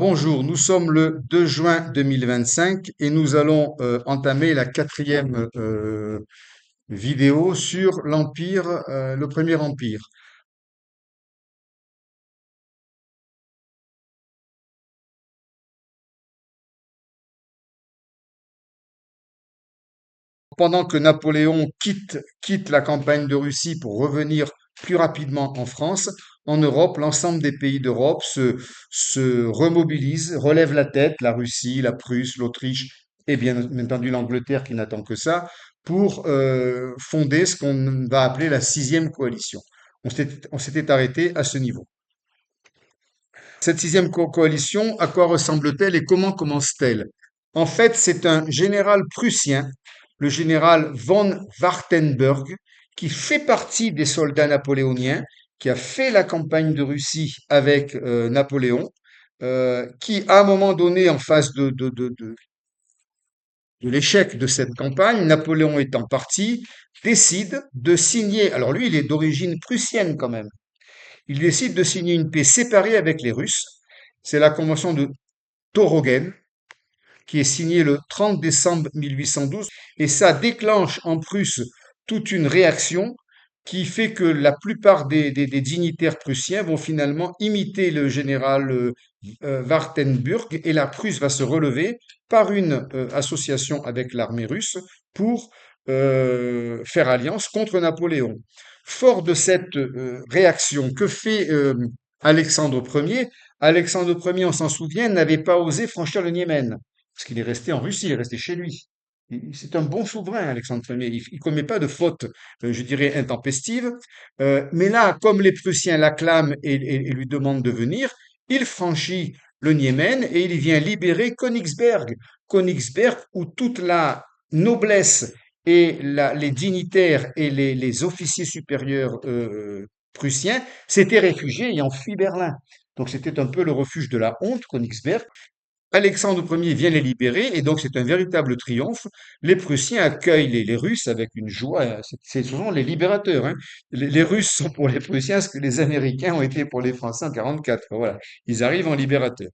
Bonjour, nous sommes le 2 juin 2025 et nous allons entamer la quatrième vidéo sur l'Empire, le Premier Empire. Pendant que Napoléon quitte la campagne de Russie pour revenir plus rapidement en France, en Europe, l'ensemble des pays d'Europe se remobilisent, relèvent la tête, la Russie, la Prusse, l'Autriche et bien entendu l'Angleterre qui n'attend que ça, pour fonder ce qu'on va appeler la sixième coalition. On s'était arrêté à ce niveau. Cette sixième coalition, à quoi ressemble-t-elle et comment commence-t-elle? En fait, c'est un général prussien, le général von Wartenberg, qui fait partie des soldats napoléoniens, qui a fait la campagne de Russie avec Napoléon, qui, à un moment donné, en face de l'échec de cette campagne, Napoléon étant parti, décide de signer. Alors lui, il est d'origine prussienne quand même. Il décide de signer une paix séparée avec les Russes. C'est la convention de Torogen, qui est signée le 30 décembre 1812, et ça déclenche en Prusse toute une réaction qui fait que la plupart des dignitaires prussiens vont finalement imiter le général Wartenburg, et la Prusse va se relever par une association avec l'armée russe pour faire alliance contre Napoléon. Fort de cette réaction, que fait Alexandre Ier? Alexandre Ier, on s'en souvient, n'avait pas osé franchir le Niémen, parce qu'il est resté en Russie, il est resté chez lui. C'est un bon souverain, Alexandre Ier. Il ne commet pas de fautes, je dirais, intempestives. Mais là, comme les Prussiens l'acclament et lui demandent de venir, il franchit le Niémen et il vient libérer Königsberg. Königsberg, où toute la noblesse et les dignitaires et les officiers supérieurs prussiens s'étaient réfugiés et ont fui Berlin. Donc c'était un peu le refuge de la honte, Königsberg. Alexandre Ier vient les libérer et donc c'est un véritable triomphe. Les Prussiens accueillent les Russes avec une joie. Ce sont les libérateurs, hein. Les Russes sont pour les Prussiens ce que les Américains ont été pour les Français en 44. Voilà, ils arrivent en libérateurs.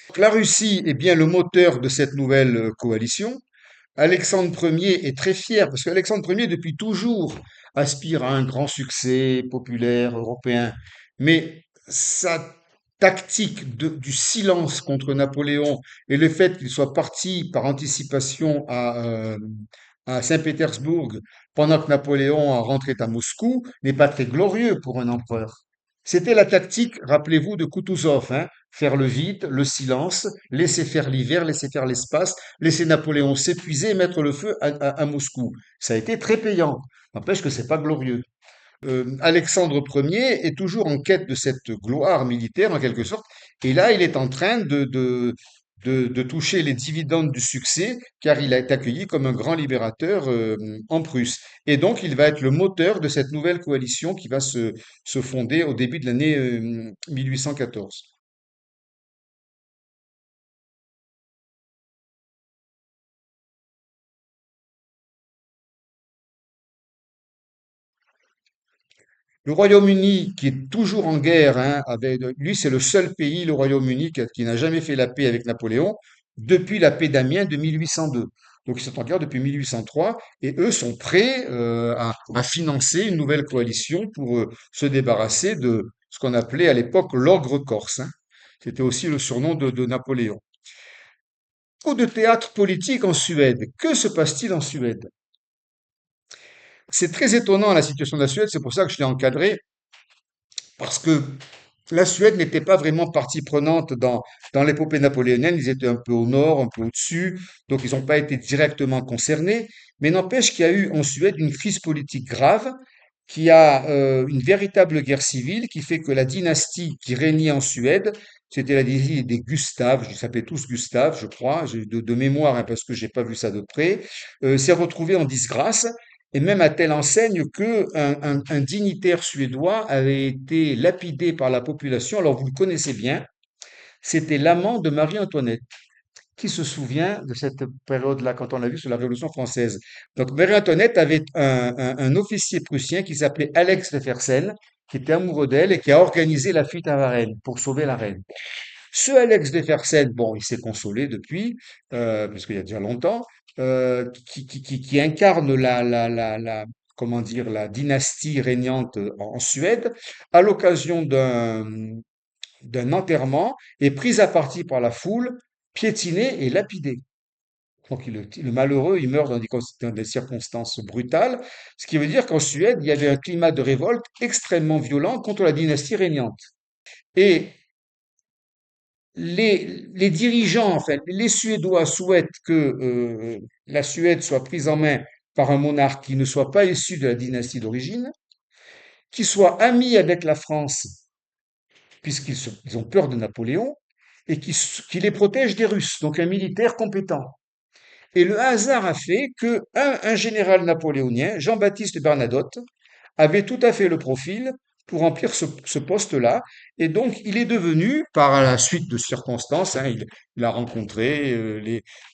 Donc, la Russie est bien le moteur de cette nouvelle coalition. Alexandre Ier est très fier parce qu'Alexandre Ier, depuis toujours, aspire à un grand succès populaire européen. Mais sa tactique du silence contre Napoléon et le fait qu'il soit parti par anticipation à Saint-Pétersbourg pendant que Napoléon rentrait à Moscou n'est pas très glorieux pour un empereur. C'était la tactique, rappelez-vous, de Kutuzov, hein, faire le vide, le silence, laisser faire l'hiver, laisser faire l'espace, laisser Napoléon s'épuiser et mettre le feu à Moscou. Ça a été très payant. N'empêche que c'est pas glorieux. Alexandre Ier est toujours en quête de cette gloire militaire, en quelque sorte, et là, il est en train de toucher les dividendes du succès, car il a été accueilli comme un grand libérateur en Prusse. Et donc, il va être le moteur de cette nouvelle coalition qui va se fonder au début de l'année 1814. Le Royaume-Uni, qui est toujours en guerre, hein, lui, c'est le seul pays, le Royaume-Uni, qui n'a jamais fait la paix avec Napoléon depuis la paix d'Amiens de 1802. Donc, ils sont en guerre depuis 1803 et eux sont prêts à financer une nouvelle coalition pour se débarrasser de ce qu'on appelait à l'époque l'ogre corse, hein. C'était aussi le surnom de Napoléon. Coup de théâtre politique en Suède. Que se passe-t-il en Suède? C'est très étonnant la situation de la Suède, c'est pour ça que je l'ai encadré, parce que la Suède n'était pas vraiment partie prenante dans l'épopée napoléonienne. Ils étaient un peu au nord, un peu au-dessus, donc ils n'ont pas été directement concernés. Mais n'empêche qu'il y a eu en Suède une crise politique grave, qui a une véritable guerre civile, qui fait que la dynastie qui régnait en Suède, c'était la dynastie des Gustav, ils s'appelaient tous Gustav, je crois, de mémoire, hein, parce que j'ai pas vu ça de près, s'est retrouvée en disgrâce et même à telle enseigne que un dignitaire suédois avait été lapidé par la population. Alors vous le connaissez bien, c'était l'amant de Marie-Antoinette. Qui se souvient de cette période-là quand on l'a vu sur la Révolution française? Donc Marie-Antoinette avait un officier prussien qui s'appelait Alex de Fersen, qui était amoureux d'elle et qui a organisé la fuite à Varennes pour sauver la reine. Ce Alex de Fersen, bon, il s'est consolé depuis, parce qu'il y a déjà longtemps, qui incarne comment dire, la dynastie régnante en Suède, à l'occasion d'un enterrement, est pris à partie par la foule, piétiné et lapidé. Donc le malheureux, il meurt dans des circonstances brutales, ce qui veut dire qu'en Suède, il y avait un climat de révolte extrêmement violent contre la dynastie régnante. Et les dirigeants, en fait, les Suédois souhaitent que la Suède soit prise en main par un monarque qui ne soit pas issu de la dynastie d'origine, qui soit ami avec la France, ils ont peur de Napoléon, et qui les protège des Russes, donc un militaire compétent. Et le hasard a fait que un général napoléonien, Jean-Baptiste Bernadotte, avait tout à fait le profil pour remplir ce poste-là. Et donc, il est devenu, par la suite de circonstances, hein, il a rencontré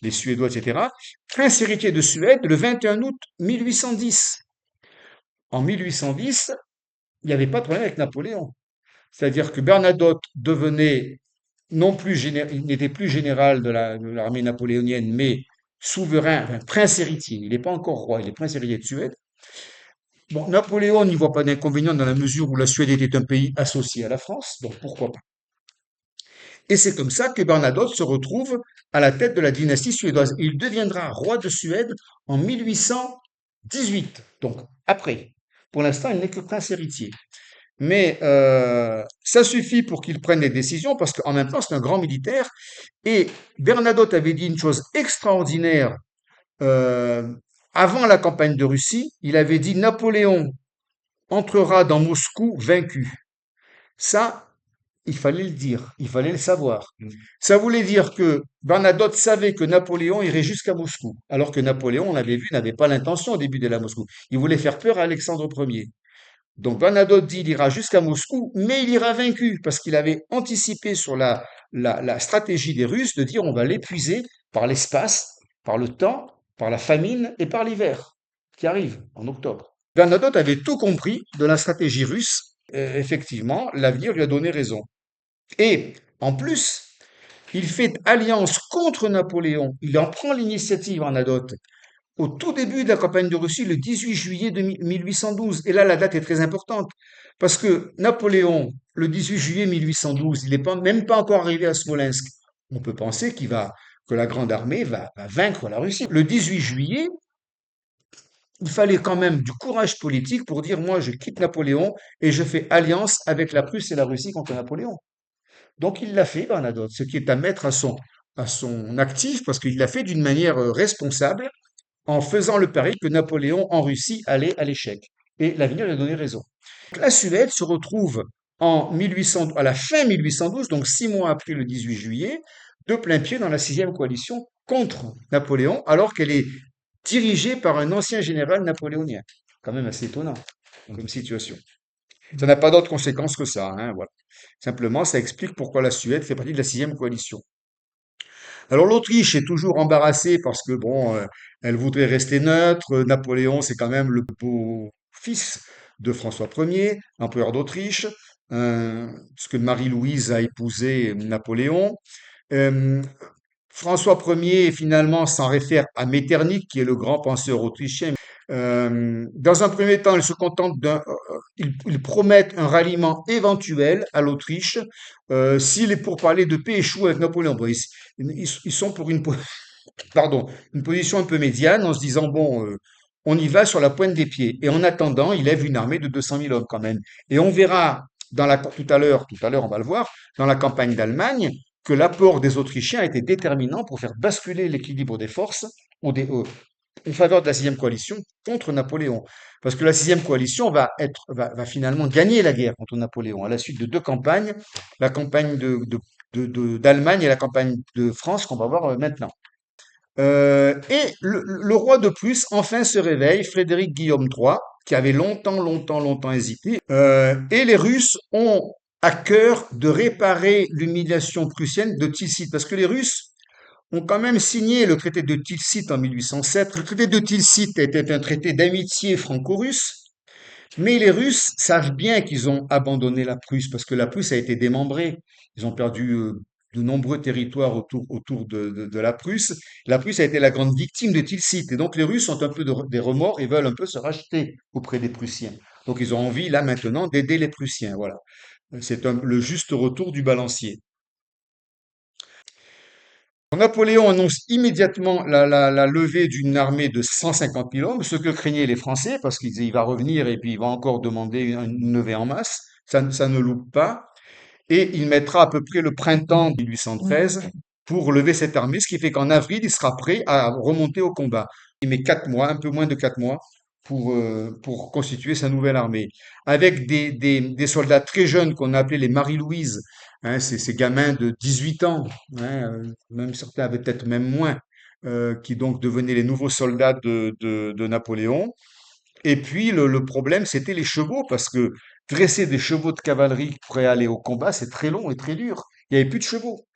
les Suédois, etc., prince héritier de Suède le 21 août 1810. En 1810, il n'y avait pas de problème avec Napoléon. C'est-à-dire que Bernadotte devenait non plus il n'était plus général de l'armée napoléonienne, mais souverain, enfin, prince héritier. Il n'est pas encore roi, il est prince héritier de Suède. Bon, Napoléon n'y voit pas d'inconvénient dans la mesure où la Suède était un pays associé à la France, donc pourquoi pas. Et c'est comme ça que Bernadotte se retrouve à la tête de la dynastie suédoise. Il deviendra roi de Suède en 1818, donc après. Pour l'instant, il n'est que prince héritier. Mais ça suffit pour qu'il prenne des décisions parce qu'en même temps, c'est un grand militaire. Et Bernadotte avait dit une chose extraordinaire euh, avant la campagne de Russie. Il avait dit Napoléon entrera dans Moscou vaincu. Ça, il fallait le dire, il fallait le savoir. Ça voulait dire que Bernadotte savait que Napoléon irait jusqu'à Moscou, alors que Napoléon, on l'avait vu, n'avait pas l'intention au début d'aller à Moscou. Il voulait faire peur à Alexandre Ier. Donc Bernadotte dit il ira jusqu'à Moscou, mais il ira vaincu, parce qu'il avait anticipé sur la stratégie des Russes de dire on va l'épuiser par l'espace, par le temps, par la famine et par l'hiver, qui arrive en octobre. Bernadotte avait tout compris de la stratégie russe. Effectivement, l'avenir lui a donné raison. Et en plus, il fait alliance contre Napoléon. Il en prend l'initiative, Bernadotte, au tout début de la campagne de Russie, le 18 juillet 1812. Et là, la date est très importante, parce que Napoléon, le 18 juillet 1812, il n'est même pas encore arrivé à Smolensk. On peut penser que la grande armée va vaincre la Russie. Le 18 juillet, il fallait quand même du courage politique pour dire, moi, je quitte Napoléon et je fais alliance avec la Prusse et la Russie contre Napoléon. Donc il l'a fait, Bernadotte, ce qui est à mettre à son actif, parce qu'il l'a fait d'une manière responsable, en faisant le pari que Napoléon en Russie allait à l'échec. Et l'avenir lui a donné raison. La Suède se retrouve en 1800, à la fin 1812, donc 6 mois après le 18 juillet, de plein pied dans la sixième coalition contre Napoléon, alors qu'elle est dirigée par un ancien général napoléonien. Quand même assez étonnant comme situation. Ça n'a pas d'autres conséquences que ça, hein, voilà. Simplement, ça explique pourquoi la Suède fait partie de la sixième coalition. Alors l'Autriche est toujours embarrassée parce que bon, elle voudrait rester neutre. Napoléon, c'est quand même le beau-fils de François Ier, empereur d'Autriche, parce que Marie-Louise a épousé Napoléon. Euh, François Ier, finalement, s'en réfère à Metternich, qui est le grand penseur autrichien. Dans un premier temps, ils promettent un ralliement éventuel à l'Autriche si les pourparlers de paix échouent avec Napoléon. Bon, ils sont pour pardon, une position un peu médiane en se disant, bon, on y va sur la pointe des pieds. Et en attendant, il lève une armée de 200 000 hommes quand même. Et on verra tout à l'heure, on va le voir, dans la campagne d'Allemagne, que l'apport des Autrichiens a été déterminant pour faire basculer l'équilibre des forces en faveur de la sixième coalition contre Napoléon. Parce que la sixième coalition va finalement gagner la guerre contre Napoléon à la suite de deux campagnes, la campagne d'Allemagne et la campagne de France qu'on va voir maintenant. Et le roi de Prusse enfin se réveille, Frédéric Guillaume III, qui avait longtemps hésité. Et les Russes ont à cœur de réparer l'humiliation prussienne de Tilsit, parce que les Russes ont quand même signé le traité de Tilsit en 1807. Le traité de Tilsit était un traité d'amitié franco-russe, mais les Russes savent bien qu'ils ont abandonné la Prusse, parce que la Prusse a été démembrée. Ils ont perdu de nombreux territoires autour de la Prusse. La Prusse a été la grande victime de Tilsit. Et donc les Russes ont un peu des remords et veulent un peu se racheter auprès des Prussiens. Donc ils ont envie, là maintenant, d'aider les Prussiens. Voilà. C'est le juste retour du balancier. Napoléon annonce immédiatement la levée d'une armée de 150 000 hommes, ce que craignaient les Français, parce qu'il va revenir et puis il va encore demander une levée en masse. Ça ne loupe pas. Et il mettra à peu près le printemps 1813 pour lever cette armée, ce qui fait qu'en avril, il sera prêt à remonter au combat. Il met 4 mois, un peu moins de 4 mois, pour constituer sa nouvelle armée. Avec des soldats très jeunes qu'on a appelés les Marie-Louise, hein, ces gamins de 18 ans, hein, même certains avaient peut-être même moins, qui donc devenaient les nouveaux soldats de Napoléon. Et puis le problème, c'était les chevaux, parce que dresser des chevaux de cavalerie pour aller au combat, c'est très long et très dur. Il n'y avait plus de chevaux.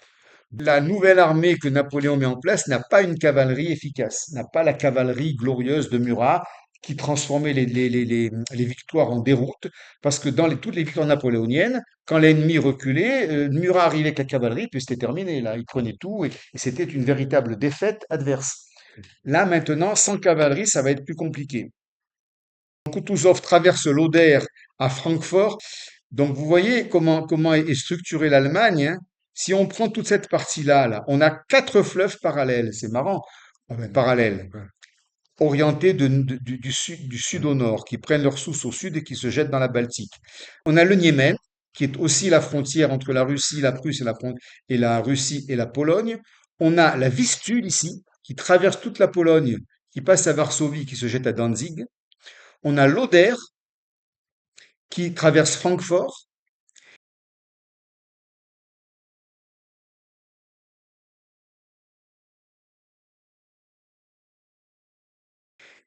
La nouvelle armée que Napoléon met en place n'a pas une cavalerie efficace, n'a pas la cavalerie glorieuse de Murat qui transformait les victoires en déroute, parce que dans toutes les victoires napoléoniennes, quand l'ennemi reculait, Murat arrivait avec la cavalerie, puis c'était terminé, là, il prenait tout, et c'était une véritable défaite adverse. Là, maintenant, sans cavalerie, ça va être plus compliqué. Kutuzov traverse l'Oder à Francfort. Donc vous voyez comment est structurée l'Allemagne, hein. Si on prend toute cette partie-là, là, on a 4 fleuves parallèles. C'est marrant. Ah ben, parallèles, orientés du sud au nord, qui prennent leur source au sud et qui se jettent dans la Baltique. On a le Niémen, qui est aussi la frontière entre la Russie, la Prusse et la Russie et la Pologne. On a la Vistule ici, qui traverse toute la Pologne, qui passe à Varsovie, qui se jette à Danzig. On a l'Oder, qui traverse Francfort,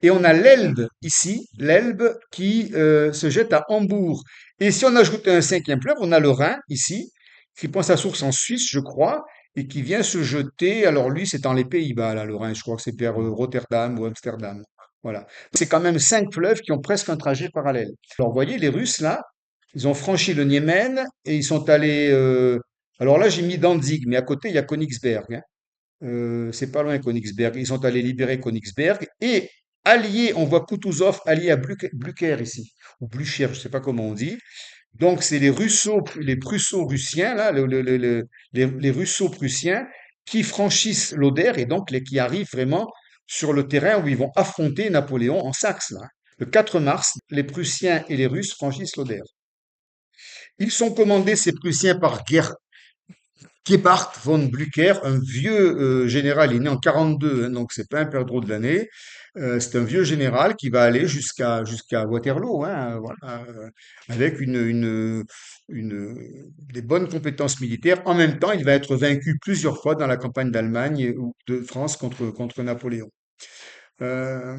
et on a l'Elbe ici, l'Elbe qui se jette à Hambourg. Et si on ajoute un cinquième fleuve, on a le Rhin ici, qui prend sa source en Suisse, je crois, et qui vient se jeter. Alors lui, c'est dans les Pays-Bas, là, le Rhin. Je crois que c'est vers Rotterdam ou Amsterdam. Voilà. C'est quand même 5 fleuves qui ont presque un trajet parallèle. Alors, vous voyez, les Russes, là, ils ont franchi le Niémen et ils sont allés. Alors là, j'ai mis Danzig, mais à côté, il y a Königsberg, hein. C'est pas loin Königsberg. Ils sont allés libérer Königsberg et alliés, on voit Kutuzov allié à Blücher ici, ou Blücher, je sais pas comment on dit. Donc c'est les Prusso-Russiens, là, les Russo-Prussiens qui franchissent l'Oder et donc qui arrivent vraiment sur le terrain où ils vont affronter Napoléon en Saxe, là. Le 4 mars, les Prussiens et les Russes franchissent l'Oder. Ils sont commandés, ces Prussiens, par Gebhard von Blücher, un vieux général, il est né en 42, hein, donc c'est pas un perdreau de l'année. C'est un vieux général qui va aller jusqu'à Waterloo, hein, voilà, avec des bonnes compétences militaires. En même temps, il va être vaincu plusieurs fois dans la campagne d'Allemagne ou de France contre Napoléon. Euh,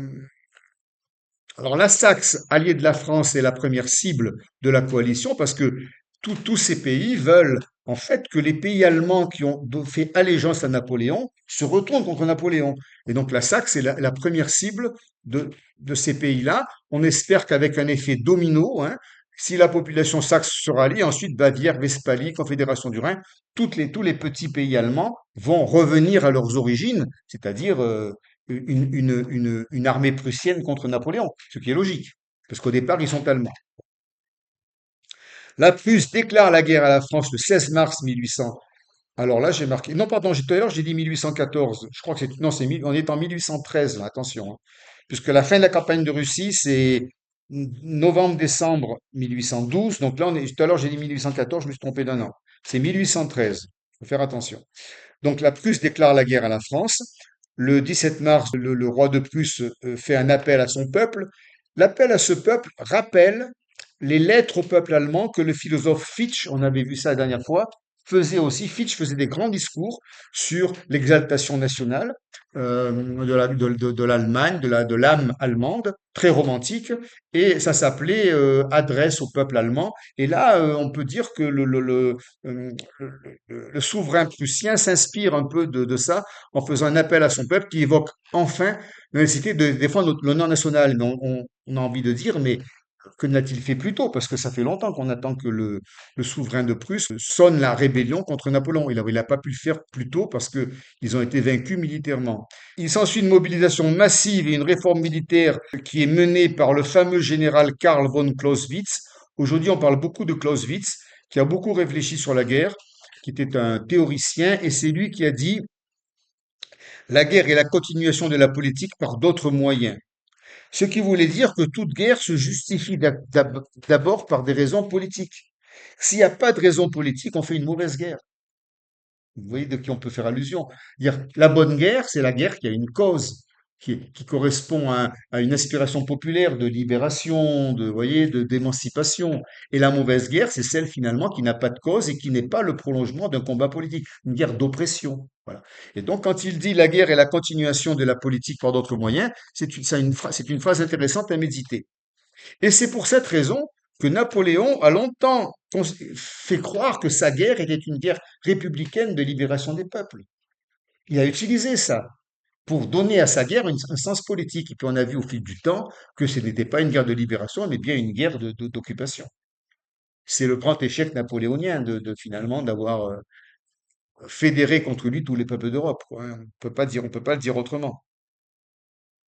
alors la Saxe, alliée de la France, est la première cible de la coalition parce que tous ces pays veulent en fait que les pays allemands qui ont fait allégeance à Napoléon se retournent contre Napoléon. Et donc la Saxe est la première cible de ces pays-là. On espère qu'avec un effet domino, hein, si la population saxe se rallie, ensuite Bavière, Westphalie, Confédération du Rhin, tous les petits pays allemands vont revenir à leurs origines, c'est-à-dire une armée prussienne contre Napoléon, ce qui est logique, parce qu'au départ, ils sont allemands. La Prusse déclare la guerre à la France le 16 mars 1800. Alors là, j'ai marqué. Non, pardon, tout à l'heure, j'ai dit 1814. Je crois que c'est. Non, on est en 1813, là, attention, hein. Puisque la fin de la campagne de Russie, c'est novembre-décembre 1812. Donc là, tout à l'heure, j'ai dit 1814, je me suis trompé d'un an. C'est 1813. Il faut faire attention. Donc la Prusse déclare la guerre à la France. Le 17 mars, le roi de Prusse fait un appel à son peuple. L'appel à ce peuple rappelle les lettres au peuple allemand que le philosophe Fichte, on avait vu ça la dernière fois, faisait aussi. Fichte faisait des grands discours sur l'exaltation nationale de l'Allemagne, de l'âme allemande, très romantique, et ça s'appelait Adresse au peuple allemand. Et là, on peut dire que le souverain prussien s'inspire un peu de ça en faisant un appel à son peuple qui évoque enfin la nécessité de défendre l'honneur national. Mais on a envie de dire, mais Que n'a-t-il fait plus tôt? Parce que ça fait longtemps qu'on attend que le souverain de Prusse sonne la rébellion contre Napoléon. Il a pas pu le faire plus tôt parce que ils ont été vaincus militairement. Il s'ensuit une mobilisation massive et une réforme militaire qui est menée par le fameux général Karl von Clausewitz. Aujourd'hui, on parle beaucoup de Clausewitz, qui a beaucoup réfléchi sur la guerre, qui était un théoricien, et c'est lui qui a dit la guerre est la continuation de la politique par d'autres moyens. Ce qui voulait dire que toute guerre se justifie d'abord par des raisons politiques. S'il n'y a pas de raison politique, on fait une mauvaise guerre. Vous voyez de qui on peut faire allusion. Dire la bonne guerre, c'est la guerre qui a une cause, qui correspond à une aspiration populaire de libération, vous voyez, d'émancipation. Et la mauvaise guerre, c'est celle finalement qui n'a pas de cause et qui n'est pas le prolongement d'un combat politique, une guerre d'oppression. Voilà. Et donc, quand il dit la guerre est la continuation de la politique par d'autres moyens, c'est une phrase intéressante à méditer. Et c'est pour cette raison que Napoléon a longtemps fait croire que sa guerre était une guerre républicaine de libération des peuples. Il a utilisé ça pour donner à sa guerre un sens politique. Et puis on a vu au fil du temps que ce n'était pas une guerre de libération, mais bien une guerre d'occupation. C'est le grand échec napoléonien finalement d'avoir fédéré contre lui tous les peuples d'Europe, quoi, hein. On peut pas le dire autrement.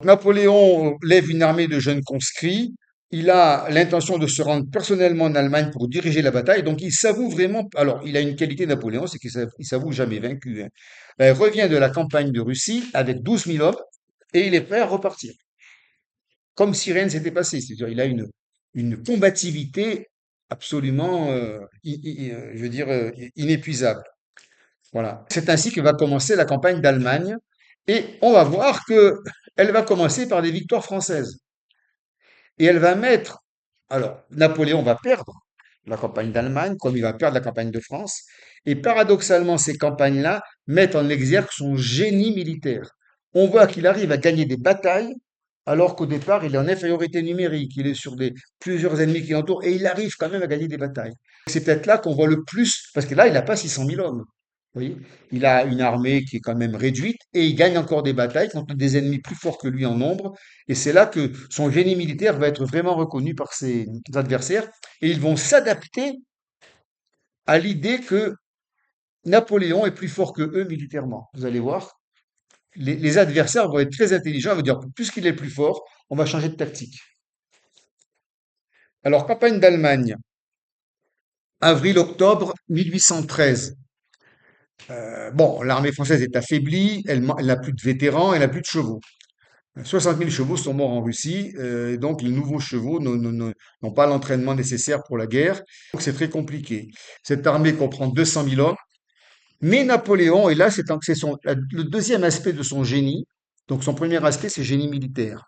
Napoléon lève une armée de jeunes conscrits. Il a l'intention de se rendre personnellement en Allemagne pour diriger la bataille. Donc il s'avoue vraiment. Alors il a une qualité Napoléon, c'est qu'il s'avoue jamais vaincu, hein. Il revient de la campagne de Russie avec 12 000 hommes et il est prêt à repartir. Comme si rien ne s'était passé. C'est-à-dire il a une combativité absolument, je veux dire, inépuisable. Voilà. C'est ainsi que va commencer la campagne d'Allemagne. Et on va voir que elle va commencer par des victoires françaises. Et elle va mettre, alors, Napoléon va perdre la campagne d'Allemagne, comme il va perdre la campagne de France. Et paradoxalement, ces campagnes-là mettent en exergue son génie militaire. On voit qu'il arrive à gagner des batailles, alors qu'au départ, il est en infériorité numérique. Il est sur plusieurs ennemis qui l'entourent, et il arrive quand même à gagner des batailles. C'est peut-être là qu'on voit le plus, parce que là, il n'a pas 600 000 hommes. Vous voyez, il a une armée qui est quand même réduite et il gagne encore des batailles contre des ennemis plus forts que lui en nombre. Et c'est là que son génie militaire va être vraiment reconnu par ses adversaires et ils vont s'adapter à l'idée que Napoléon est plus fort que eux militairement. Vous allez voir, les adversaires vont être très intelligents. Ils vont dire, puisqu'il est plus fort, on va changer de tactique. Alors, campagne d'Allemagne, avril-octobre 1813. Bon, l'armée française est affaiblie, elle n'a plus de vétérans, elle n'a plus de chevaux. 60 000 chevaux sont morts en Russie, et donc les nouveaux chevaux n'ont pas l'entraînement nécessaire pour la guerre. Donc c'est très compliqué. Cette armée comprend 200 000 hommes, mais Napoléon, et là le deuxième aspect de son génie, donc son premier aspect c'est génie militaire.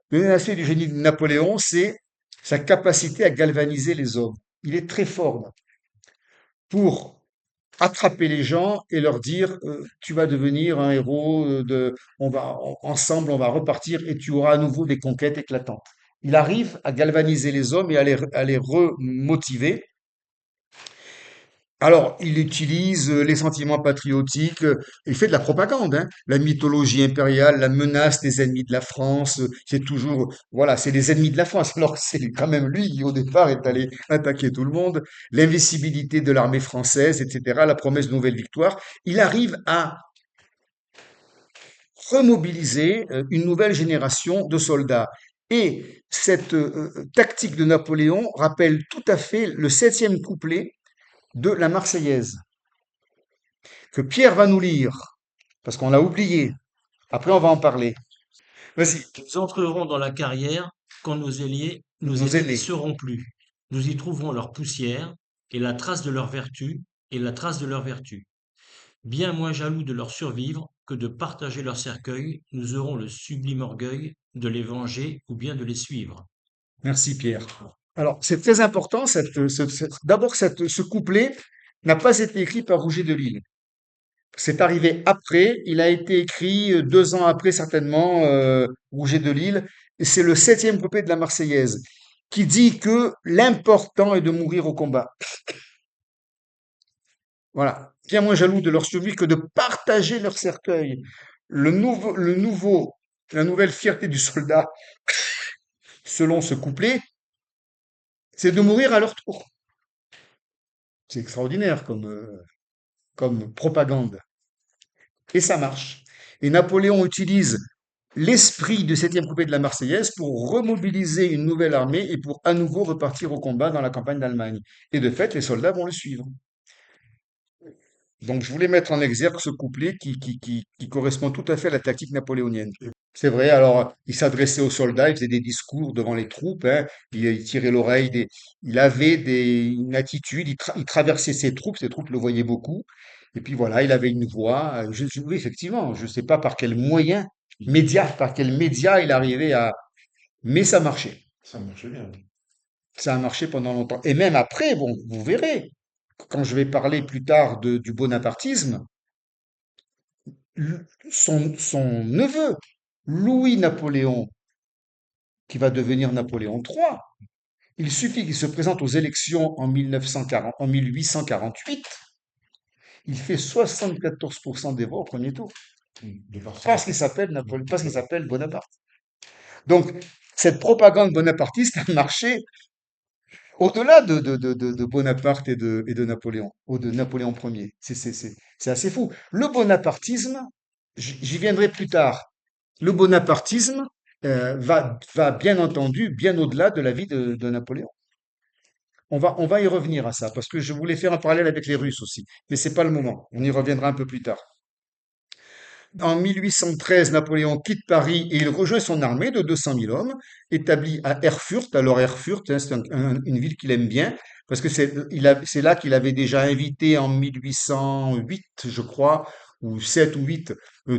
Le deuxième aspect du génie de Napoléon, c'est sa capacité à galvaniser les hommes. Il est très fort pour attraper les gens et leur dire tu vas devenir un héros ensemble on va repartir et tu auras à nouveau des conquêtes éclatantes. Il arrive à galvaniser les hommes et à les remotiver. Alors, il utilise les sentiments patriotiques, il fait de la propagande, hein. La mythologie impériale, la menace des ennemis de la France, c'est toujours, voilà, c'est les ennemis de la France, alors que c'est quand même lui qui, au départ, est allé attaquer tout le monde. L'invincibilité de l'armée française, etc., la promesse de nouvelles victoires. Il arrive à remobiliser une nouvelle génération de soldats. Et cette tactique de Napoléon rappelle tout à fait le septième couplet de la Marseillaise que Pierre va nous lire, parce qu'on l'a oublié. Après, on va en parler. Vas-y, Nous entrerons dans la carrière quand nos nos ennemis n'y aînés. seront plus. Nous y trouverons leur poussière et la trace de leur vertu et la trace de leur vertu. Bien moins jaloux de leur survivre que de partager leur cercueil, nous aurons le sublime orgueil de les venger ou bien de les suivre. Merci, Pierre. Alors, c'est très important. D'abord, ce couplet n'a pas été écrit par Rouget de Lille. C'est arrivé après. Il a été écrit 2 ans après, certainement, Rouget de Lille. Et c'est le septième couplet de la Marseillaise qui dit que l'important est de mourir au combat. Voilà. Bien moins jaloux de leur survie que de partager leur cercueil. La nouvelle fierté du soldat, selon ce couplet, c'est de mourir à leur tour. C'est extraordinaire comme propagande. Et ça marche. Et Napoléon utilise l'esprit du septième couplet de la Marseillaise pour remobiliser une nouvelle armée et pour à nouveau repartir au combat dans la campagne d'Allemagne. Et de fait, les soldats vont le suivre. Donc je voulais mettre en exergue ce couplet qui correspond tout à fait à la tactique napoléonienne. C'est vrai, alors il s'adressait aux soldats, il faisait des discours devant les troupes, hein, il tirait l'oreille, il avait une attitude, il traversait ses troupes le voyaient beaucoup, et puis voilà, il avait une voix, oui, effectivement, je ne sais pas par quel moyen, par quel média il arrivait à... Mais ça marchait, Ça marche bien. ça a marché pendant longtemps. Et même après, bon, vous verrez, quand je vais parler plus tard du bonapartisme, son neveu, Louis-Napoléon, qui va devenir Napoléon III, il suffit qu'il se présente aux élections en 1940, en 1848, il fait 74% des voix au premier tour, De parti. parce qu'il s'appelle Bonaparte. Donc, cette propagande bonapartiste a marché au-delà de Bonaparte et de Napoléon, ou de Napoléon Ier. C'est assez fou. Le bonapartisme, j'y viendrai plus tard, le bonapartisme va bien entendu bien au-delà de la vie de Napoléon. On va y revenir à ça, parce que je voulais faire un parallèle avec les Russes aussi, mais c'est pas le moment. On y reviendra un peu plus tard. En 1813, Napoléon quitte Paris et il rejoint son armée de 200 000 hommes, établie à Erfurt. Alors Erfurt, hein, c'est une ville qu'il aime bien, parce que c'est là qu'il avait déjà invité en 1808, je crois, ou 7 ou 8,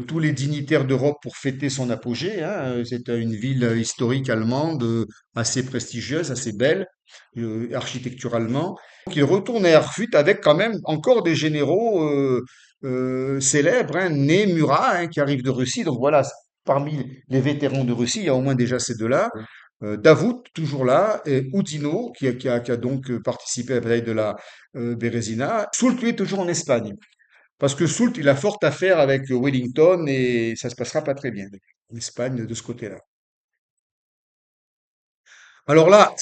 tous les dignitaires d'Europe pour fêter son apogée, hein. C'est une ville historique allemande, assez prestigieuse, assez belle, architecturalement. Donc il retourne à Erfurt avec quand même encore des généraux célèbre, hein, né Murat, hein, qui arrive de Russie. Donc voilà, parmi les vétérans de Russie, il y a au moins déjà ces deux-là. Davout, toujours là, et Oudinot, qui a donc participé à la bataille de la Bérésina. Soult, lui, est toujours en Espagne. Parce que Soult, il a fort affaire avec Wellington et ça se passera pas très bien en Espagne de ce côté-là. Alors là,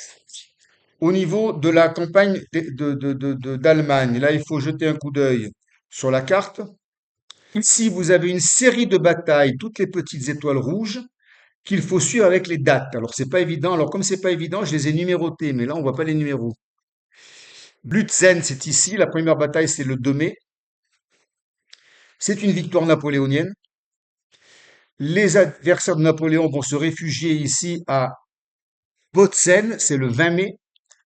au niveau de la campagne d'Allemagne, là, il faut jeter un coup d'œil sur la carte. Ici, vous avez une série de batailles, toutes les petites étoiles rouges, qu'il faut suivre avec les dates. Alors, c'est pas évident. Alors, comme c'est pas évident, je les ai numérotées, mais là, on voit pas les numéros. Lutzen, c'est ici. La première bataille, c'est le 2 mai. C'est une victoire napoléonienne. Les adversaires de Napoléon vont se réfugier ici à Bautzen, c'est le 20 mai,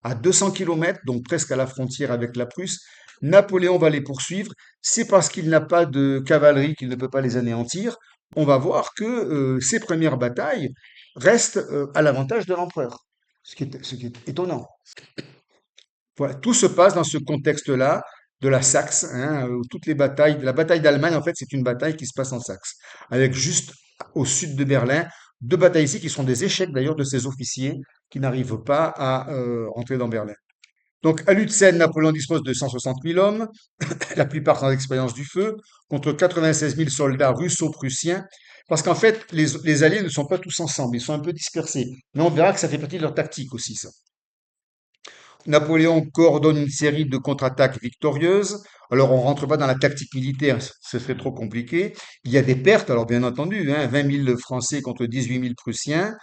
à 200 kilomètres, donc presque à la frontière avec la Prusse. Napoléon va les poursuivre. C'est parce qu'il n'a pas de cavalerie qu'il ne peut pas les anéantir. On va voir que ces premières batailles restent à l'avantage de l'empereur, ce qui est étonnant. Voilà, tout se passe dans ce contexte-là de la Saxe, hein, où toutes les batailles, la bataille d'Allemagne, en fait, c'est une bataille qui se passe en Saxe, avec juste au sud de Berlin, deux batailles ici qui sont des échecs d'ailleurs de ces officiers qui n'arrivent pas à entrer dans Berlin. Donc, à Lutzen, Napoléon dispose de 160 000 hommes, la plupart sans expérience du feu, contre 96 000 soldats russo-prussiens, parce qu'en fait, les Alliés ne sont pas tous ensemble, ils sont un peu dispersés. Mais on verra que ça fait partie de leur tactique aussi, ça. Napoléon coordonne une série de contre-attaques victorieuses. Alors, on rentre pas dans la tactique militaire, ce serait trop compliqué. Il y a des pertes, alors bien entendu, hein, 20 000 Français contre 18 000 Prussiens.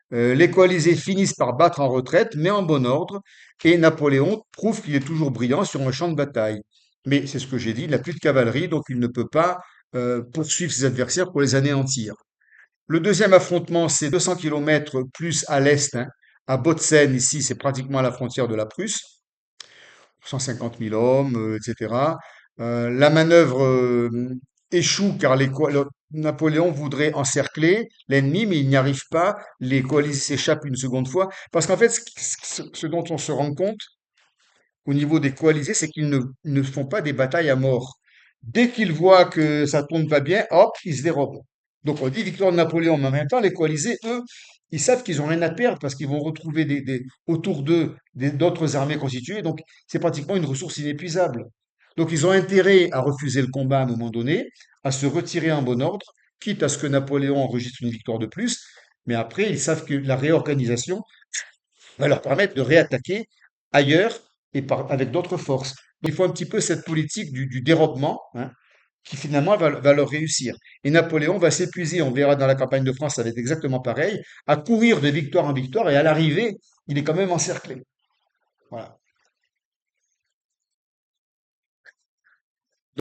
Les coalisés finissent par battre en retraite, mais en bon ordre, et Napoléon prouve qu'il est toujours brillant sur un champ de bataille. Mais c'est ce que j'ai dit, il n'a plus de cavalerie, donc il ne peut pas poursuivre ses adversaires pour les anéantir. Le deuxième affrontement, c'est 200 kilomètres plus à l'est, hein, à Bautzen, ici, c'est pratiquement à la frontière de la Prusse, 150 000 hommes, etc. La manœuvre échoue car Napoléon voudrait encercler l'ennemi, mais il n'y arrive pas. Les coalisés s'échappent une seconde fois. Parce qu'en fait, ce dont on se rend compte au niveau des coalisés, c'est qu'ils ne font pas des batailles à mort. Dès qu'ils voient que ça tourne pas bien, hop, ils se dérobent. Donc on dit victoire de Napoléon, mais en même temps, les coalisés, eux, ils savent qu'ils ont rien à perdre parce qu'ils vont retrouver autour d'eux d'autres armées constituées. Donc c'est pratiquement une ressource inépuisable. Donc ils ont intérêt à refuser le combat à un moment donné, à se retirer en bon ordre, quitte à ce que Napoléon enregistre une victoire de plus. Mais après, ils savent que la réorganisation va leur permettre de réattaquer ailleurs avec d'autres forces. Il faut un petit peu cette politique du dérobement, hein, qui finalement va leur réussir. Et Napoléon va s'épuiser, on verra dans la campagne de France, ça va être exactement pareil, à courir de victoire en victoire, et à l'arrivée, il est quand même encerclé. Voilà.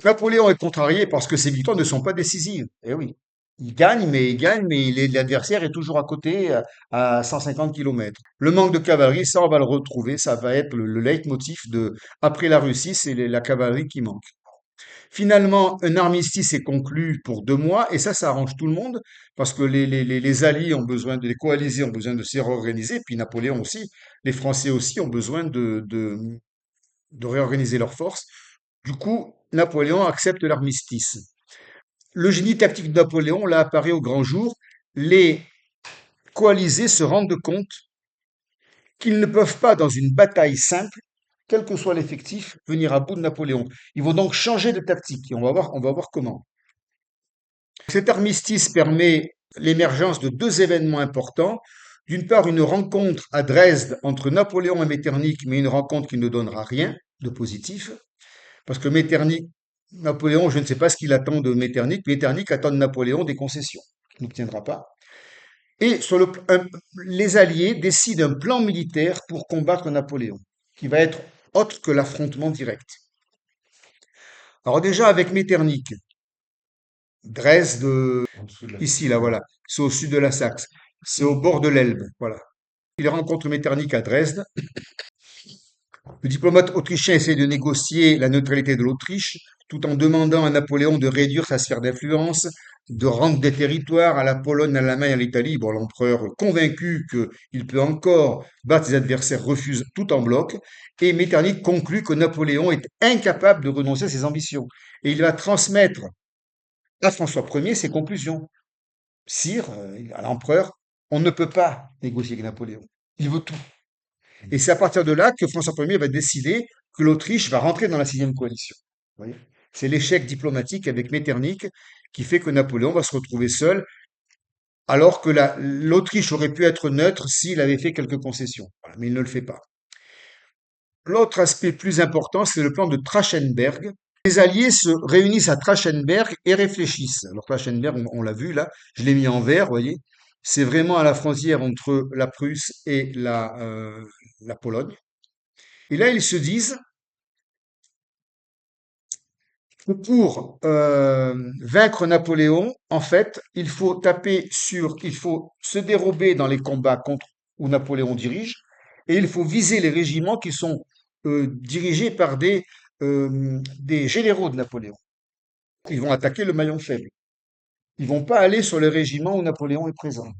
Napoléon est contrarié parce que ses victoires ne sont pas décisives. Eh oui. Il gagne, mais l'adversaire est toujours à côté, à 150 kilomètres. Le manque de cavalerie, ça, on va le retrouver. Ça va être le leitmotiv après la Russie, c'est la cavalerie qui manque. Finalement, un armistice est conclu pour 2 mois, et ça arrange tout le monde, parce que les alliés ont besoin les coalisés ont besoin de se réorganiser, puis Napoléon aussi, les Français aussi ont besoin de réorganiser leurs forces. Du coup, Napoléon accepte l'armistice. Le génie tactique de Napoléon, là, apparaît au grand jour. Les coalisés se rendent compte qu'ils ne peuvent pas, dans une bataille simple, quel que soit l'effectif, venir à bout de Napoléon. Ils vont donc changer de tactique, et on va voir comment. Cet armistice permet l'émergence de 2 événements importants. D'une part, une rencontre à Dresde entre Napoléon et Metternich, mais une rencontre qui ne donnera rien de positif. Parce que Napoléon, je ne sais pas ce qu'il attend de Metternich. Metternich attend de Napoléon des concessions qu'il n'obtiendra pas. Et les Alliés décident un plan militaire pour combattre Napoléon, qui va être autre que l'affrontement direct. Alors déjà, avec Metternich, Dresde, En dessous de la ici, là, voilà, c'est au sud de la Saxe, c'est au bord de l'Elbe, voilà. Il rencontre Metternich à Dresde. Le diplomate autrichien essaie de négocier la neutralité de l'Autriche, tout en demandant à Napoléon de réduire sa sphère d'influence, de rendre des territoires à la Pologne, à l'Allemagne, à l'Italie. Bon, l'empereur, convaincu qu'il peut encore battre ses adversaires, refuse tout en bloc. Et Metternich conclut que Napoléon est incapable de renoncer à ses ambitions. Et il va transmettre à François Ier ses conclusions. Sire, à l'empereur, on ne peut pas négocier avec Napoléon. Il veut tout. Et c'est à partir de là que François Ier va décider que l'Autriche va rentrer dans la sixième coalition. Vous voyez. C'est l'échec diplomatique avec Metternich qui fait que Napoléon va se retrouver seul, alors que l'Autriche aurait pu être neutre s'il avait fait quelques concessions. Voilà, mais il ne le fait pas. L'autre aspect plus important, c'est le plan de Trachenberg. Les Alliés se réunissent à Trachenberg et réfléchissent. Alors Trachenberg, on l'a vu là, je l'ai mis en vert, vous voyez. C'est vraiment à la frontière entre la Prusse et la Pologne. Et là, ils se disent que pour vaincre Napoléon, en fait, il faut se dérober dans les combats contre où Napoléon dirige, et il faut viser les régiments qui sont dirigés par des généraux de Napoléon. Ils vont attaquer le maillon faible. Ils vont pas aller sur les régiments où Napoléon est présent.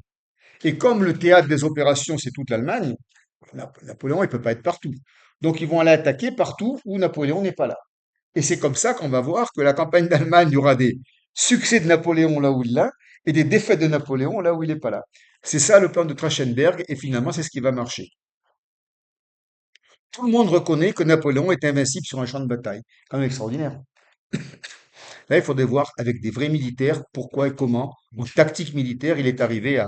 Et comme le théâtre des opérations, c'est toute l'Allemagne, Napoléon, il peut pas être partout. Donc, ils vont aller attaquer partout où Napoléon n'est pas là. Et c'est comme ça qu'on va voir que la campagne d'Allemagne, il y aura des succès de Napoléon là où il l'a, et des défaites de Napoléon là où il n'est pas là. C'est ça le plan de Trachenberg, et finalement, c'est ce qui va marcher. Tout le monde reconnaît que Napoléon est invincible sur un champ de bataille. Quand même extraordinaire. Là, il faudrait voir avec des vrais militaires pourquoi et comment, en tactique militaire, il est arrivé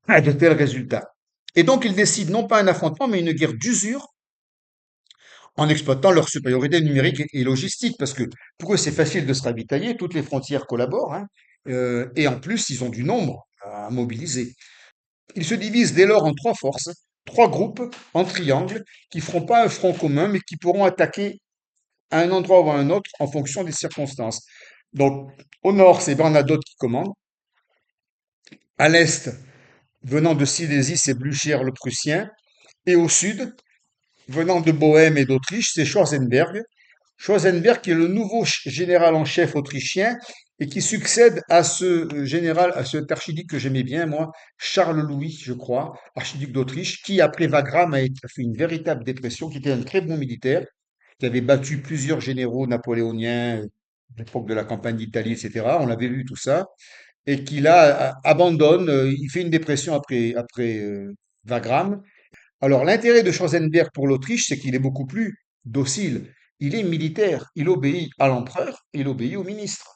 à de tels résultats. Et donc, ils décident non pas un affrontement, mais une guerre d'usure en exploitant leur supériorité numérique et logistique, parce que pour eux, c'est facile de se ravitailler, toutes les frontières collaborent, hein, et en plus, ils ont du nombre à mobiliser. Ils se divisent dès lors en 3 forces, 3 groupes en triangle, qui feront pas un front commun, mais qui pourront attaquer à un endroit ou à un autre en fonction des circonstances. Donc, au nord, c'est Bernadotte qui commande. À l'est, venant de Silésie, c'est Blücher le Prussien. Et au sud, venant de Bohême et d'Autriche, c'est Schwarzenberg. Schwarzenberg qui est le nouveau général en chef autrichien et qui succède à ce général, à cet archiduc que j'aimais bien, moi, Charles-Louis, je crois, archiduc d'Autriche, qui, après Wagram, a fait une véritable dépression, qui était un très bon militaire, qui avait battu plusieurs généraux napoléoniens à l'époque de la campagne d'Italie, etc. On avait vu tout ça. Et qui là abandonne, il fait une dépression après Wagram. Alors, l'intérêt de Schwarzenberg pour l'Autriche, c'est qu'il est beaucoup plus docile. Il est militaire, il obéit à l'empereur, il obéit au ministre.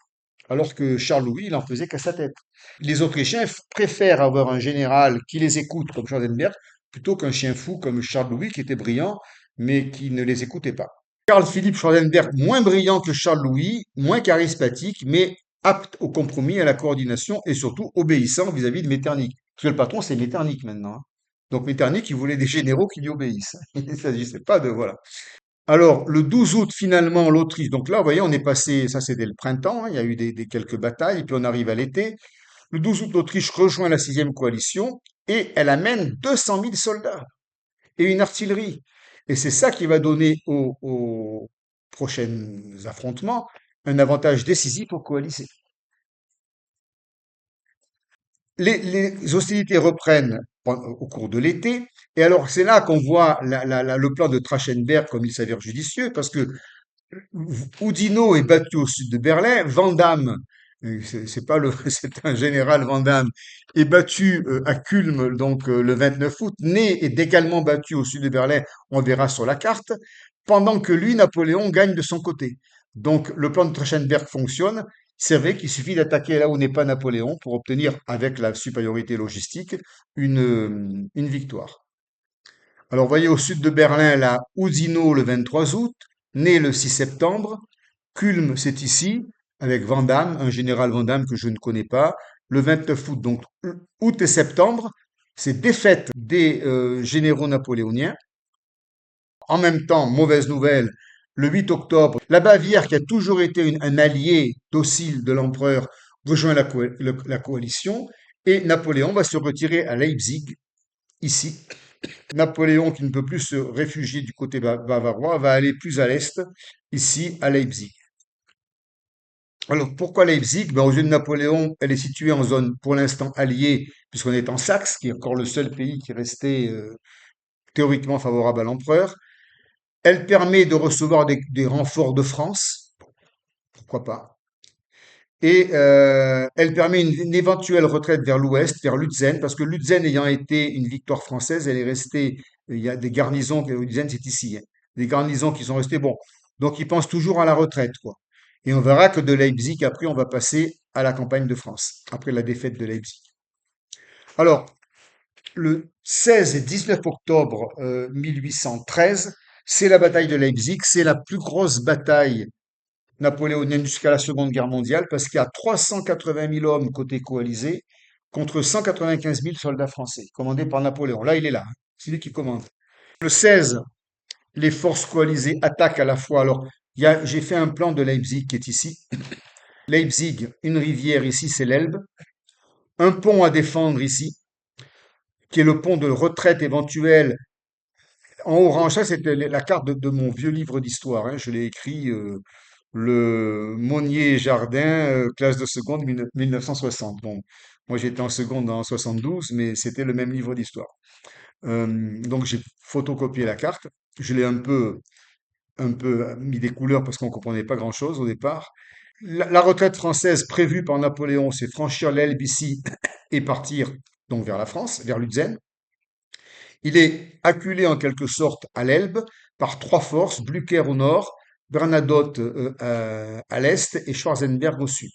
Alors que Charles-Louis, il en faisait qu'à sa tête. Les Autrichiens préfèrent avoir un général qui les écoute, comme Schwarzenberg, plutôt qu'un chien fou comme Charles Louis qui était brillant, mais qui ne les écoutait pas. Karl Philipp Schwarzenberg, moins brillant que Charles Louis, moins charismatique, mais apte au compromis, à la coordination et surtout obéissant vis-à-vis de Metternich. Parce que le patron, c'est Metternich maintenant, hein. Donc Metternich, il voulait des généraux qui lui obéissent. Il ne s'agissait pas de, voilà. Alors, le 12 août, finalement, l'Autriche. Donc là, vous voyez, on est passé, ça c'était le printemps, hein, il y a eu quelques batailles, et puis on arrive à l'été. Le 12 août, l'Autriche rejoint la sixième coalition et elle amène 200 000 soldats et une artillerie. Et c'est ça qui va donner aux prochains affrontements un avantage décisif aux coalisés. Les hostilités reprennent au cours de l'été, et alors c'est là qu'on voit le plan de Trachenberg comme il s'avère judicieux, parce que Oudinot est battu au sud de Berlin. Vandamme, c'est pas le, c'est un général Vandamme, est battu à Kulm donc le 29 août. Ney est également battu au sud de Berlin. On verra sur la carte. Pendant que lui, Napoléon, gagne de son côté. Donc le plan de Trachenberg fonctionne. C'est vrai qu'il suffit d'attaquer là où n'est pas Napoléon pour obtenir, avec la supériorité logistique, une victoire. Alors, vous voyez au sud de Berlin, là, Oudinot le 23 août, Ney le 6 septembre, Kulm, c'est ici, avec Vandamme, un général Vandamme que je ne connais pas, le 29 août. Donc, août et septembre, c'est défaite des généraux napoléoniens. En même temps, mauvaise nouvelle, le 8 octobre, la Bavière, qui a toujours été un allié docile de l'empereur, rejoint la coalition et Napoléon va se retirer à Leipzig, ici. Napoléon, qui ne peut plus se réfugier du côté bavarois, va aller plus à l'est, ici à Leipzig. Alors pourquoi Leipzig? Ben, aux yeux de Napoléon, elle est située en zone pour l'instant alliée, puisqu'on est en Saxe, qui est encore le seul pays qui restait théoriquement favorable à l'empereur. Elle permet de recevoir des renforts de France, pourquoi pas. Et elle permet une éventuelle retraite vers l'ouest, vers Lutzen, parce que Lutzen ayant été une victoire française, elle est restée, il y a des garnisons, Lutzen c'est ici, hein, des garnisons qui sont restées, bon, donc ils pensent toujours à la retraite, quoi. Et on verra que de Leipzig, après, on va passer à la campagne de France, après la défaite de Leipzig. Alors, le 16 et 19 octobre 1813, c'est la bataille de Leipzig, c'est la plus grosse bataille napoléonienne jusqu'à la Seconde Guerre mondiale, parce qu'il y a 380 000 hommes côté coalisé contre 195 000 soldats français, commandés par Napoléon. Là, il est là, hein. C'est lui qui commande. Le 16, les forces coalisées attaquent à la fois. Alors, j'ai fait un plan de Leipzig qui est ici. Leipzig, une rivière ici, c'est l'Elbe. Un pont à défendre ici, qui est le pont de retraite éventuelle. En orange, ça c'était la carte de mon vieux livre d'histoire, hein. Je l'ai écrit le Monnier Jardin, classe de seconde 1960. Bon, moi j'étais en seconde en 72, mais c'était le même livre d'histoire. Donc j'ai photocopié la carte. Je l'ai un peu mis des couleurs parce qu'on comprenait pas grand-chose au départ. La retraite française prévue par Napoléon, c'est franchir l'Elbe ici et partir donc vers la France, vers Lutzen. Il est acculé en quelque sorte à l'Elbe par trois forces, Blücher au nord, Bernadotte à l'est et Schwarzenberg au sud.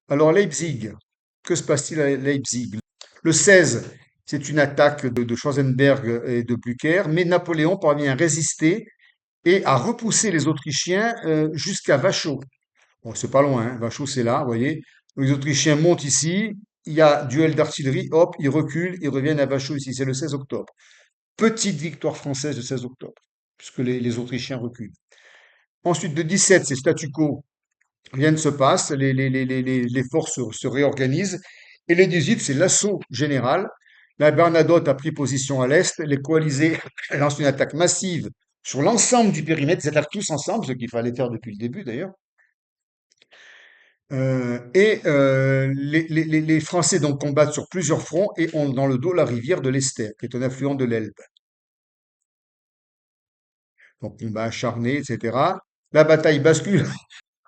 Alors Leipzig, que se passe-t-il à Leipzig? Le 16, c'est une attaque de Schwarzenberg et de Blücher, mais Napoléon parvient à résister et à repousser les Autrichiens jusqu'à Wachau. Bon, c'est pas loin, hein. Wachau c'est là, vous voyez. Les Autrichiens montent ici, il y a duel d'artillerie, hop, ils reculent, ils reviennent à Wachau ici, c'est le 16 octobre. Petite victoire française le 16 octobre, puisque les Autrichiens reculent. Ensuite, de 17, c'est statu quo, rien ne se passe, les forces se réorganisent. Et le 18, c'est l'assaut général. La Bernadotte a pris position à l'est, les coalisés lancent une attaque massive sur l'ensemble du périmètre, ils attaquent tous ensemble, ce qu'il fallait faire depuis le début d'ailleurs. Les Français donc combattent sur plusieurs fronts et ont dans le dos la rivière de l'Ester, qui est un affluent de l'Elbe. Donc combat acharné, etc. La bataille bascule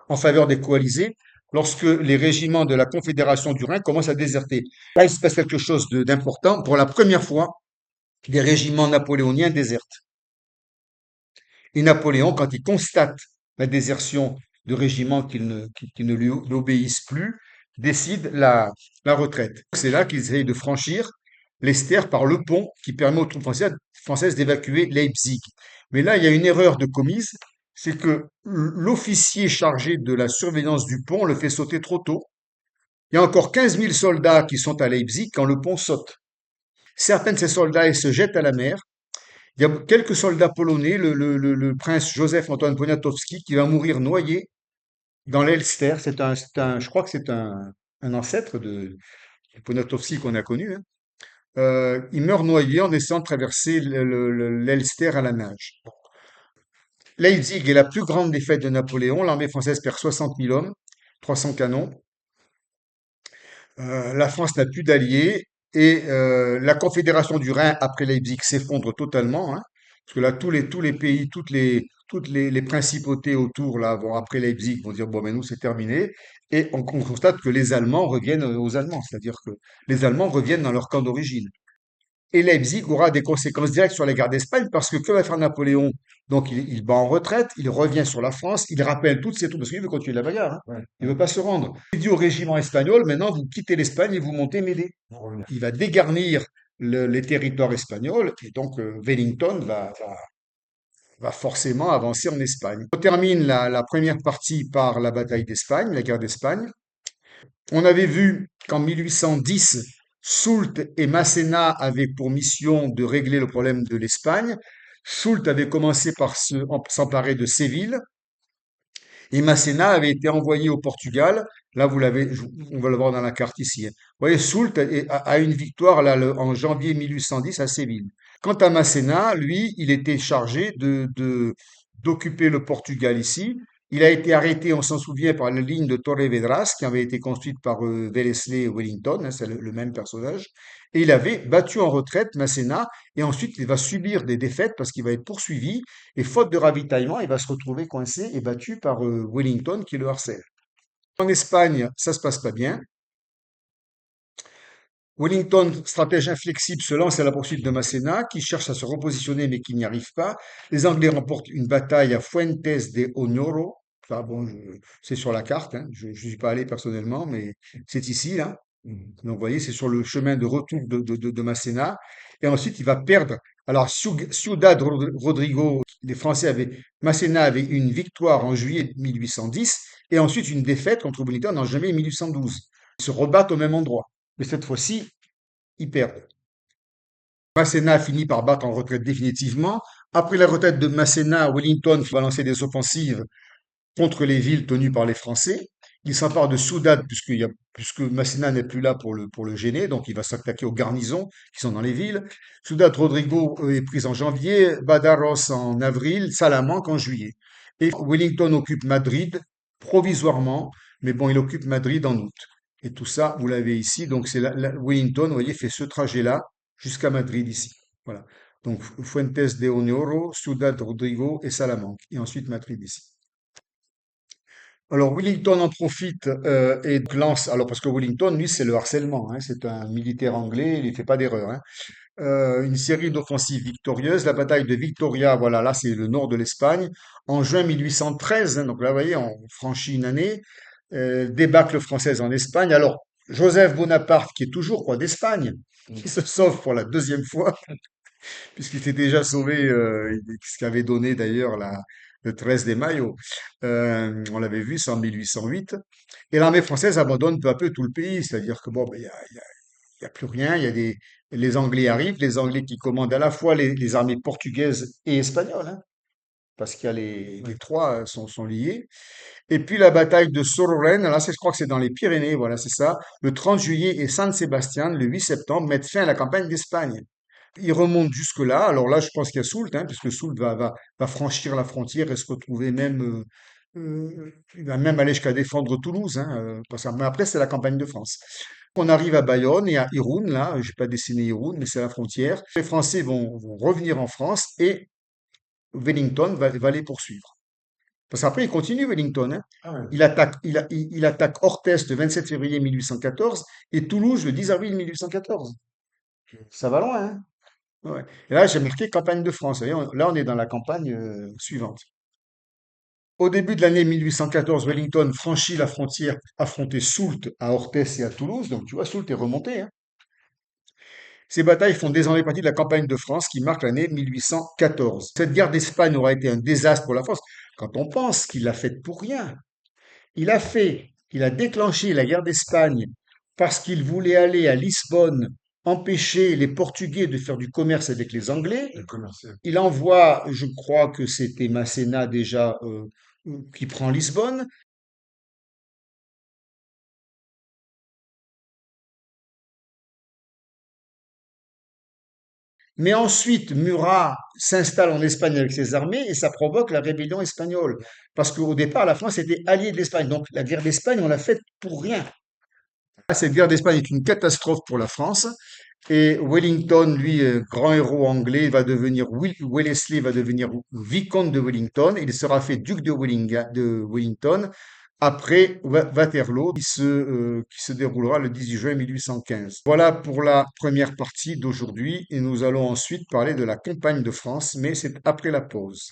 en faveur des coalisés lorsque les régiments de la Confédération du Rhin commencent à déserter. Là, il se passe quelque chose d'important. Pour la première fois, les régiments napoléoniens désertent. Et Napoléon, quand il constate la désertion de régiments qui ne lui obéissent plus, décide la retraite. C'est là qu'ils essayent de franchir l'Esther par le pont qui permet aux troupes françaises d'évacuer Leipzig. Mais là, il y a une erreur de commise, c'est que l'officier chargé de la surveillance du pont le fait sauter trop tôt. Il y a encore 15 000 soldats qui sont à Leipzig quand le pont saute. Certains de ces soldats ils se jettent à la mer. Il y a quelques soldats polonais, le prince Joseph Antoine Poniatowski, qui va mourir noyé dans l'Elster. Je crois que c'est un ancêtre de Poniatowski qu'on a connu, hein. Il meurt noyé en essayant de traverser l'Elster à la nage. Leipzig est la plus grande défaite de Napoléon. L'armée française perd 60 000 hommes, 300 canons. La France n'a plus d'alliés et la Confédération du Rhin après Leipzig s'effondre totalement, hein, parce que là tous les pays, les principautés autour là vont après Leipzig vont dire bon mais nous c'est terminé et on constate que les Allemands reviennent aux Allemands, c'est-à-dire que les Allemands reviennent dans leur camp d'origine. Et Leipzig aura des conséquences directes sur la guerre d'Espagne parce que va faire Napoléon? Donc il bat en retraite, il revient sur la France, il rappelle toutes ses troupes, parce qu'il veut continuer la bagarre, hein. Ouais, Il ouais. veut pas se rendre. Il dit au régiment espagnol, maintenant vous quittez l'Espagne et vous montez m'aider. On revient. Il va dégarnir les territoires espagnols et donc Wellington va forcément avancer en Espagne. On termine la première partie par la bataille d'Espagne, la guerre d'Espagne. On avait vu qu'en 1810, Soult et Masséna avaient pour mission de régler le problème de l'Espagne. Soult avait commencé par s'emparer de Séville et Masséna avait été envoyé au Portugal. Là, on va le voir dans la carte ici, hein. Vous voyez, Soult a une victoire là, en janvier 1810 à Séville. Quant à Masséna, lui, il était chargé d'occuper le Portugal ici. Il a été arrêté, on s'en souvient, par la ligne de Torrevedras, qui avait été construite par Wellesley Wellington, hein, c'est le même personnage. Et il avait battu en retraite Masséna, et ensuite il va subir des défaites parce qu'il va être poursuivi, et faute de ravitaillement, il va se retrouver coincé et battu par Wellington qui le harcèle. En Espagne, ça se passe pas bien. Wellington, stratège inflexible, se lance à la poursuite de Masséna, qui cherche à se repositionner mais qui n'y arrive pas. Les Anglais remportent une bataille à Fuentes de Oñoro. Enfin, bon, c'est sur la carte, hein. Je ne suis pas allé personnellement, mais c'est ici, là. Mhm. Donc, vous voyez, c'est sur le chemin de retour de Masséna. Et ensuite, il va perdre. Alors, Ciudad Rodrigo, les Français avaient, Masséna avait une victoire en juillet 1810 et ensuite une défaite contre Wellington en janvier 1812. Ils se rebattent au même endroit. Mais cette fois-ci, ils perdent. Masséna finit par battre en retraite définitivement. Après la retraite de Masséna, Wellington va lancer des offensives contre les villes tenues par les Français. Il s'empare de Ciudad puisque Masséna n'est plus là pour le gêner, donc il va s'attaquer aux garnisons qui sont dans les villes. Ciudad Rodrigo est prise en janvier, Badajoz en avril, Salamanque en juillet. Et Wellington occupe Madrid provisoirement, mais bon, il occupe Madrid en août. Et tout ça, vous l'avez ici, donc c'est Wellington, vous voyez, fait ce trajet-là jusqu'à Madrid ici. Voilà. Donc Fuentes de Oñoro, Ciudad Rodrigo et Salamanque. Et ensuite Madrid ici. Alors Wellington en profite et lance, alors parce que Wellington, lui, c'est le harcèlement, hein, c'est un militaire anglais, il ne fait pas d'erreur, hein. Une série d'offensives victorieuses, la bataille de Victoria, voilà, là c'est le nord de l'Espagne, en juin 1813, hein, donc là vous voyez, on franchit une année, débâcle française en Espagne. Alors Joseph Bonaparte, qui est toujours roi d'Espagne, qui se sauve pour la deuxième fois, puisqu'il s'est déjà sauvé, ce qu'avait donné d'ailleurs le 13 de Mayo. On l'avait vu, c'est en 1808. Et l'armée française abandonne peu à peu tout le pays, c'est-à-dire que bon, ben, il y a plus rien, les Anglais arrivent, les Anglais qui commandent à la fois les armées portugaises et espagnoles, hein, parce qu'il y a les trois sont liés. Et puis la bataille de Sororen, là, je crois que c'est dans les Pyrénées, voilà, c'est ça. Le 30 juillet et San Sebastián, le 8 septembre, mettent fin à la campagne d'Espagne. Il remonte jusque-là. Alors là, je pense qu'il y a Soult, hein, puisque Soult va franchir la frontière et se retrouver même, il va même aller jusqu'à défendre Toulouse, hein, mais après, c'est la campagne de France. On arrive à Bayonne et à Irun, là, j'ai pas dessiné Irun, mais c'est la frontière. Les Français vont revenir en France et Wellington va les poursuivre. Parce qu'après, il continue Wellington, hein. Ah ouais. Il attaque Orthez le 27 février 1814 et Toulouse le 10 avril 1814. Ça va loin, hein. Ouais. Et là, j'ai marqué campagne de France. Vous voyez, là, on est dans la campagne suivante. Au début de l'année 1814, Wellington franchit la frontière pour affronter Soult à Orthez et à Toulouse. Donc, tu vois, Soult est remonté, hein. Ces batailles font désormais partie de la campagne de France qui marque l'année 1814. Cette guerre d'Espagne aura été un désastre pour la France quand on pense qu'il l'a faite pour rien. Il a déclenché la guerre d'Espagne parce qu'il voulait aller à Lisbonne empêcher les Portugais de faire du commerce avec les Anglais. Le commercial. Il envoie, je crois que c'était Masséna déjà, qui prend Lisbonne. Mais ensuite, Murat s'installe en Espagne avec ses armées et ça provoque la rébellion espagnole. Parce qu'au départ, la France était alliée de l'Espagne. Donc la guerre d'Espagne, on l'a faite pour rien. Cette guerre d'Espagne est une catastrophe pour la France. Et Wellington, lui, grand héros anglais, Wellesley va devenir vicomte de Wellington. Il sera fait duc de Wellington après Waterloo, qui se déroulera le 18 juin 1815. Voilà pour la première partie d'aujourd'hui. Et nous allons ensuite parler de la campagne de France, mais c'est après la pause.